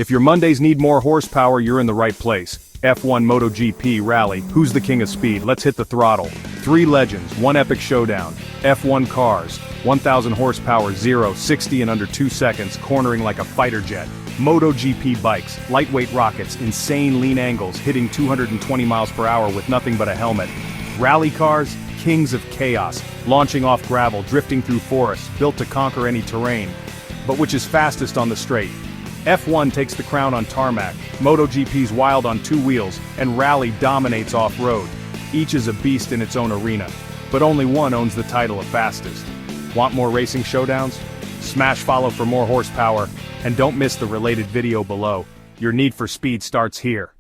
If your Mondays need more horsepower, you're in the right place. F1 MotoGP Rally, who's the king of speed? Let's hit the throttle. 3 legends, 1 epic showdown. F1 cars, 1,000 horsepower, 0-60 in under 2 seconds, cornering like a fighter jet. MotoGP bikes, lightweight rockets, insane lean angles, hitting 220 miles per hour with nothing but a helmet. Rally cars, kings of chaos, launching off gravel, drifting through forests, built to conquer any terrain. But which is fastest on the straight? F1 takes the crown on tarmac, MotoGP's wild on 2 wheels, and Rally dominates off-road. Each is a beast in its own arena, but only one owns the title of fastest. Want more racing showdowns? Smash follow for more horsepower, and don't miss the related video below. Your need for speed starts here.